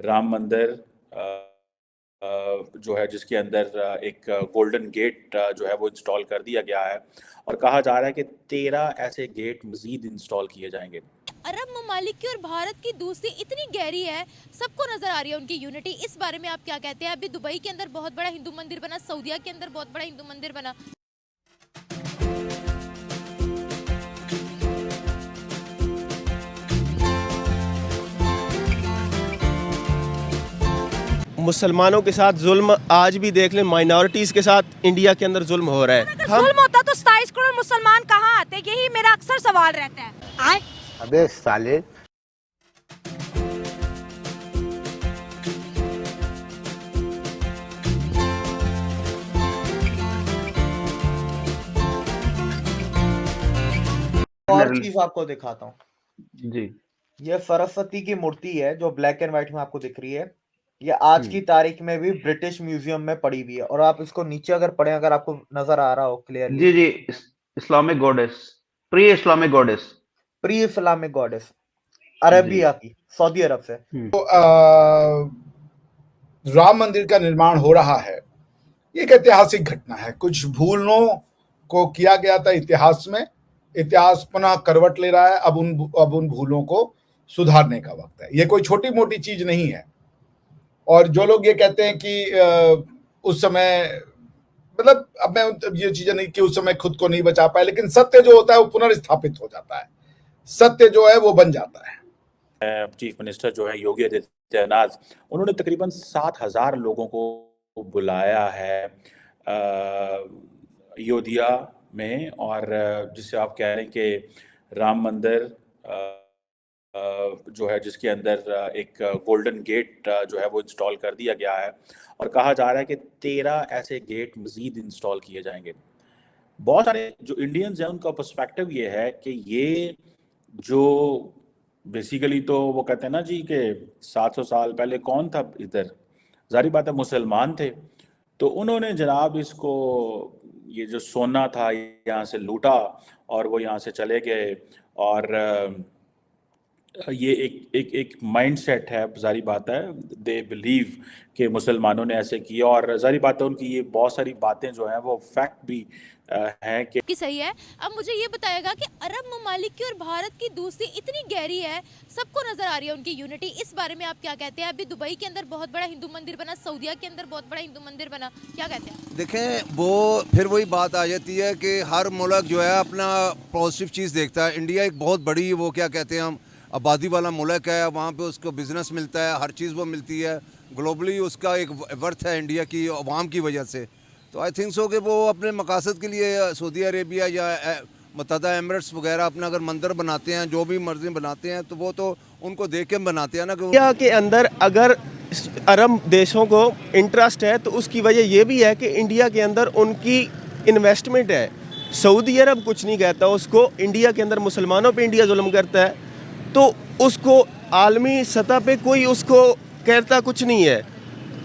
राम मंदिर जो है जिसके अंदर एक गोल्डन गेट जो है वो इंस्टॉल कर दिया गया है और कहा जा रहा है कि 13 ऐसे गेट मजीद इंस्टॉल किए जाएंगे। अरब ममालिक की और भारत की दोस्ती इतनी गहरी है, सबको नजर आ रही है उनकी यूनिटी। इस बारे में आप क्या कहते हैं? अभी दुबई के अंदर बहुत बड़ा हिंदू मंदिर बना, सऊदीया के अंदर बहुत बड़ा हिंदू मंदिर बना। मुसलमानों के साथ जुल्म आज भी देख लें, माइनॉरिटीज़ के साथ इंडिया के अंदर जुल्म हो रहा है। अगर जुल्म होता तो 27 करोड़ मुसलमान कहाँ आते? यही मेरा अक्सर सवाल रहता है। अबे साले। और चीज आपको दिखाता हूँ जी। ये सरस्वती की मूर्ति है जो ब्लैक एंड व्हाइट में आपको दिख रही है। ये आज की तारीख में भी ब्रिटिश म्यूजियम में पड़ी हुई है और आप इसको नीचे अगर पढ़ें, अगर आपको नजर आ रहा हो क्लियरली। जी जी, Islamic goddess, pre Islamic goddess, pre Islamic goddess, Arabia की, सऊदी अरब से। तो राम मंदिर का निर्माण हो रहा है, ये एक ऐतिहासिक घटना है। कुछ भूलों को किया गया था इतिहास में, इतिहास पुनः करवट ले रहा है। अब उन भूलों को सुधारने का वक्त है। ये कोई छोटी मोटी चीज नहीं है। और जो लोग ये कहते हैं कि उस समय, मतलब अब मैं ये चीजें नहीं कि उस समय खुद को नहीं बचा पाए, लेकिन सत्य जो होता है वो पुनर्स्थापित हो जाता है, सत्य जो है वो बन जाता है। चीफ मिनिस्टर जो है योगी आदित्यनाथ, उन्होंने तकरीबन 7,000 लोगों को बुलाया है अयोध्या में, और जिसे आप कह रहे हैं कि राम मंदिर जो है जिसके अंदर एक गोल्डन गेट जो है वो इंस्टॉल कर दिया गया है और कहा जा रहा है कि 13 ऐसे गेट मजीद इंस्टॉल किए जाएंगे। बहुत सारे जो इंडियंस हैं उनका पर्सपेक्टिव ये है कि ये जो बेसिकली तो वो कहते हैं ना जी कि 700 साल पहले कौन था इधर, जाहिर बात है मुसलमान थे, तो उन्होंने जनाब इसको, ये जो सोना था यहाँ से लूटा और वो यहाँ से चले गए। और ये एक माइंड सेट है, जारी बात है, दे बिलीव कि मुसलमानों ने ऐसे किया। और जारी बात है उनकी ये बहुत सारी बातें जो हैं वो फैक्ट भी हैं कि सही है। अब मुझे ये बताएगा कि अरब ममालिक की और भारत की दोस्ती इतनी गहरी है, सबको नजर आ रही है उनकी यूनिटी। इस बारे में आप क्या कहते हैं? अभी दुबई के अंदर बहुत बड़ा हिंदू मंदिर बना, सऊदीया के अंदर बहुत बड़ा हिंदू मंदिर बना, क्या कहते हैं? देखें, वो फिर वही बात आ जाती है कि हर मुल्क जो है अपना पॉजिटिव चीज़ देखता है। इंडिया एक बहुत बड़ी, वो क्या कहते हैं हम, आबादी वाला मुल्क है। वहाँ पे उसको बिज़नेस मिलता है, हर चीज़ वो मिलती है। ग्लोबली उसका एक वर्थ है इंडिया की अवाम की वजह से। तो आई थिंक सो कि वो अपने मकासद के लिए सऊदी अरेबिया या मुत्तहदा एमिरेट्स वगैरह अपना अगर मंदिर बनाते हैं, जो भी मर्जी बनाते हैं, तो वो तो उनको देख के बनाते हैं ना। कि इंडिया के अंदर अगर अरब देशों को इंटरेस्ट है तो उसकी वजह ये भी है कि इंडिया के अंदर उनकी इन्वेस्टमेंट है। सऊदी अरब कुछ नहीं कहता उसको, इंडिया के अंदर मुसलमानों पे इंडिया जुल्म करता है तो उसको आलमी सतह पे कोई उसको कहता कुछ नहीं है।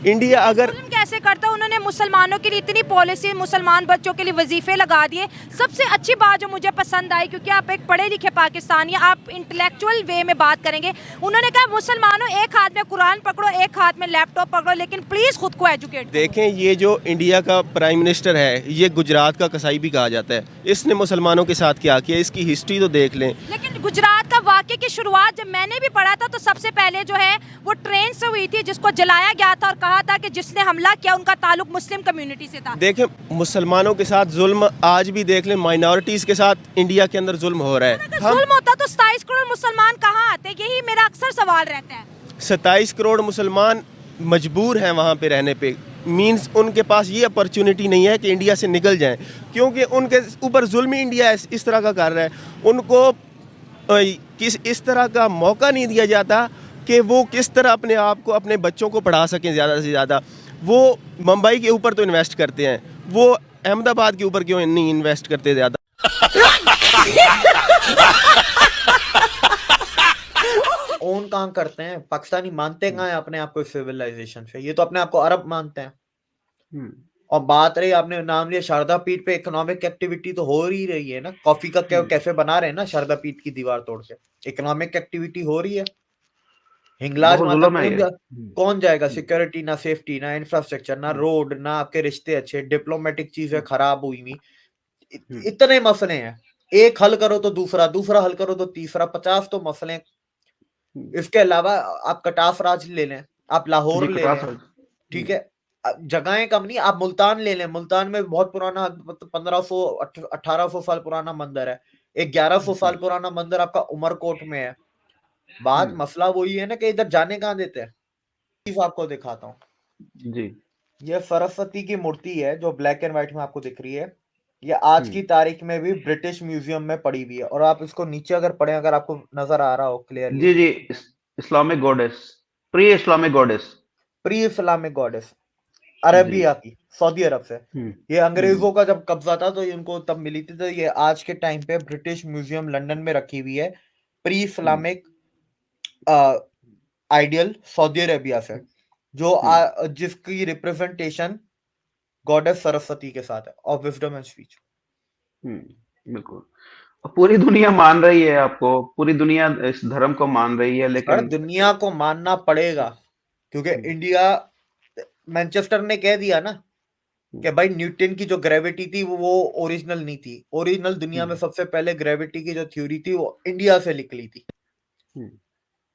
इंडिया अगर कैसे करता, उन्होंने मुसलमानों के लिए इतनी पॉलिसी, मुसलमान बच्चों के लिए वजीफे लगा दिए। सबसे अच्छी बात जो मुझे पसंद आई, क्योंकि आप एक पढ़े लिखे पाकिस्तानी, आप इंटेलेक्चुअल वे में बात करेंगे, उन्होंने कहा मुसलमानों एक हाथ में कुरान पकड़ो, एक हाथ में लैपटॉप पकड़ो, लेकिन प्लीज खुद को एजुकेट। देखें, ये जो इंडिया का प्राइम मिनिस्टर है, ये गुजरात का कसाई भी कहा जाता है। इसने मुसलमानों के साथ क्या किया, इसकी हिस्ट्री तो देख लें। लेकिन गुजरात का वाक़े की शुरुआत जब मैंने भी पढ़ा था तो सबसे पहले जो है वो ट्रेन से हुई थी, जिसको जलाया गया था और कहा था कि जिसने हमला किया उनका ताल्लुक मुस्लिम कम्युनिटी से था। देखें, मुसलमानों के साथ जुल्म आज भी देख लें, माइनॉरिटीज़ के साथ इंडिया के अंदर जुल्म हो रहा है। अगर जुल्म होता तो 27 करोड़ मुसलमान कहाँ आते? यही मेरा अक्सर सवाल रहता है। 27 करोड़ मुसलमान मजबूर हैं वहाँ पे रहने पे, मींस उनके पास ये अपॉर्चुनिटी नहीं है कि इंडिया से निकल जाएं, क्योंकि उनके ऊपर जुल्म ही इंडिया इस तरह का कर रहा है। उनको इस तरह का मौका नहीं दिया जाता कि वो किस तरह अपने आप को, अपने बच्चों को पढ़ा सकें ज़्यादा से ज़्यादा। वो मुंबई के ऊपर तो इन्वेस्ट करते हैं, वो अहमदाबाद के ऊपर क्यों नहीं इन्वेस्ट करते ज़्यादा? ओन कहाँ करते हैं पाकिस्तानी, मानते कहाँ हैं अपने आप को सिविलाइजेशन से? ये तो अपने आप को अरब मानते हैं। और बात रही, आपने नाम लिया शारदा पीठ पे, इकोनॉमिक एक्टिविटी तो हो ही रही है ना। कॉफी का कैफे बना रहे हैं ना शारदा पीठ की दीवार तोड़ के, इकोनॉमिक एक्टिविटी हो रही है। हिंगलाज बहुत माता जुल्म है ये। कौन जाएगा? सिक्योरिटी ना, सेफ्टी ना, इंफ्रास्ट्रक्चर ना, रोड ना, आपके रिश्ते अच्छे, डिप्लोमेटिक चीजें खराब हुई हुई, इतने मसले हैं। एक हल करो तो दूसरा, दूसरा हल करो तो तीसरा, 50 तो मसले। इसके अलावा आप कटाफ राज ले लें, आप जी लाहौर ले कटास लें, ठीक है, जगहें कम नहीं, आप मुल्तान ले लें। मुल्तान में बहुत पुराना 1500 1800 साल पुराना मंदिर है। एक 1100 साल पुराना मंदिर आपका उमरकोट में है। बात मसला वही है ना कि इधर जाने कहाँ देते हैं। चीज आपको दिखाता हूँ, जी ये सरस्वती की मूर्ति है जो ब्लैक एंड व्हाइट में आपको दिख रही है। ये आज की तारीख में भी ब्रिटिश म्यूजियम में पड़ी हुई है। और आप इसको नीचे अगर पढ़ें, अगर आपको नजर आ रहा हो क्लियरली, जी जी Islamic goddess, pre Islamic goddess. Pre Islamic goddess, Arabia की, सऊदी अरब से। ये अंग्रेजों का जब कब्जा था तो इनको तब मिली थी। तो ये आज के टाइम पे ब्रिटिश म्यूजियम लंदन में रखी हुई है, pre Islamic ideal Saudi Arabia से, जो जिसकी रिप्रेजेंटेशन गॉडेस सरस्वती के साथ है, ऑफ विजडम एंड स्पीच। बिल्कुल। और पूरी दुनिया मान रही है आपको, पूरी दुनिया इस धर्म को मान रही है, हर लेकिन दुनिया को मानना पड़ेगा, क्योंकि इंडिया, मैनचेस्टर ने कह दिया ना कि भाई न्यूटन की जो ग्रेविटी थी वो ओरिजिनल नहीं थी। ओरिजिनल दुनिया में सबसे पहले ग्रेविटी की जो थ्योरी थी वो इंडिया से निकली थी।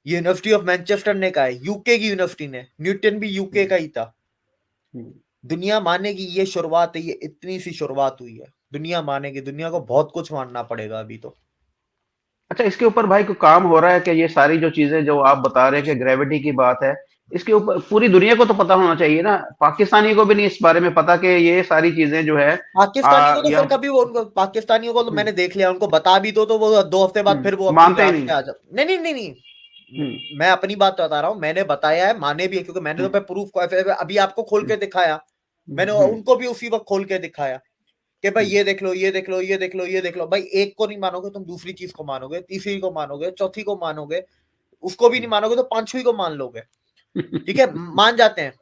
यूनिवर्सिटी ऑफ मैनचेस्टर ने कहा है, यूके की यूनिवर्सिटी ने, न्यूटन भी यूके का ही था। दुनिया मानेगी, ये शुरुआत है, ये इतनी सी शुरुआत हुई है। दुनिया मानेगी, दुनिया को बहुत कुछ मानना पड़ेगा अभी तो। अच्छा इसके ऊपर भाई कोई काम हो रहा है कि ये सारी जो चीजें जो आप बता रहे हैं कि ग्रेविटी की बात है, इसके ऊपर पूरी दुनिया को तो पता होना चाहिए ना। पाकिस्तानी को भी नहीं इस बारे में पता कि ये सारी चीजें जो है पाकिस्तानी को तो या फिर कभी वो, उनको पाकिस्तानियों को तो मैंने देख लिया, उनको बता भी दो तो वो 2 हफ्ते बाद फिर वो अपनी मानते ही रात नहीं। पे आ जाते। नहीं नहीं नहीं नहीं, मैं अपनी बात बता रहा हूँ, मैंने बताया है, माने भी है, क्योंकि मैंने तो मैं प्रूफ को अभी आपको खोल के दिखाया, मैंने उनको भी उसी वक्त खोल के दिखाया कि भाई ये देख लो, ये देख लो, ये देख लो, ये देख लो। भाई एक को नहीं मानोगे तुम दूसरी चीज को मानोगे, तीसरी को मानोगे, चौथी को मानोगे, उसको भी नहीं मानोगे तो पांचवी को मान लोगे। ठीक है, मान जाते हैं,